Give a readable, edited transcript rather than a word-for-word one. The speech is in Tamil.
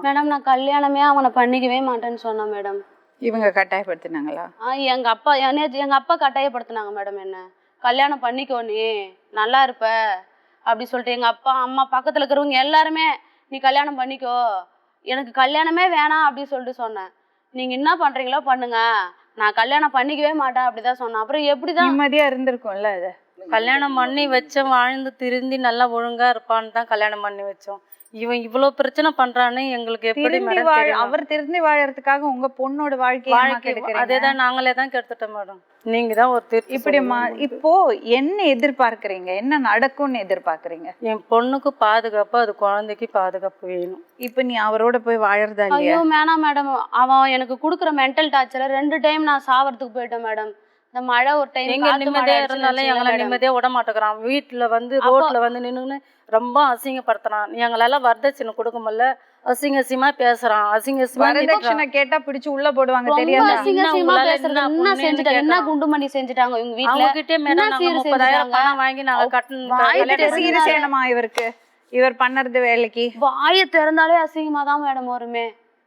மேடம் நான் கல்யாணமே அவனை பண்ணிக்கவே மாட்டேன்னு சொன்னேன் மேடம். இவங்க கட்டாயப்படுத்தினாங்களா? எங்க அப்பா எங்க அப்பா கட்டாயப்படுத்தினாங்க மேடம். என்ன கல்யாணம் பண்ணிக்கோ நீ நல்லா இருப்ப அப்படி சொல்லிட்டு எங்க அப்பா அம்மா பக்கத்துல இருக்கிறவங்க எல்லாருமே நீ கல்யாணம் பண்ணிக்கோ, எனக்கு கல்யாணமே வேணாம் அப்படின்னு சொல்லிட்டு சொன்னேன். நீங்க என்ன பண்றீங்களோ பண்ணுங்க, நான் கல்யாணம் பண்ணிக்கவே மாட்டேன் அப்படிதான் சொன்னேன். அப்புறம் எப்படிதான் நிம்மதியா இருந்திருக்கும்ல? அது கல்யாணம் பண்ணி வச்சோம், வாழ்ந்து திருந்தி நல்லா ஒழுங்கா இருப்பான்னு தான் கல்யாணம் பண்ணி வச்சோம். இவன் இவ்வளவு பிரச்சனை பண்றான்னு எங்களுக்கு எப்படி மேடம் தெரியும்? அவர் திருந்தி வாழறதுக்காக உங்க பொண்ணோட வாழ்க்கை அதேதான் நாங்களே தான் கெடுத்துட்டோம் மேடம். நீங்க தான் ஒரு திருப்பி இப்படி இப்போ என்ன எதிர்பார்க்கறீங்க? என்ன நடக்கும்னு எதிர்பார்க்கறீங்க? என் பொண்ணுக்கு பாதுகாப்பு, அது குழந்தைக்கு பாதுகாப்பு வேணும். இப்ப நீ அவரோட போய் வாழறதா இல்லையா? ஐயோ வேணாம் மேடம், அவன் எனக்கு கொடுக்குற மென்டல் டார்ச்சர் 2 டைம் நான் சாவறதுக்கு போயிட்டேன் மேடம். இந்த மழை ஒரு டைம் எங்க நிம்மதியா இருந்தாலும் எங்களை நிம்மதியா விட மாட்டேங்கிறான். வீட்டுல வந்து ரோட்ல வந்து நின்னுன்னு ரொம்ப அசிங்கப்படுத்துறான். எங்களால வரதட்சணை கொடுக்க முடியல, அசிங்கமா பேசுறான். வரதட்சணை கேட்டா பிடிச்சு உள்ள போடுவாங்க தெரியாதா? என்ன குண்டுமணி செஞ்சுட்டாங்க இவங்க வீட்டுல. அவங்க கிட்டே மேடம் 30,000 பணம் வாங்கி நாங்க கட்டணும். சீர் செய்யணுமா இவருக்கு? இவர் பண்ணறது வேலைக்கு வாயை திறந்தாலே அசிங்கமா தான் மேடம் வருமே.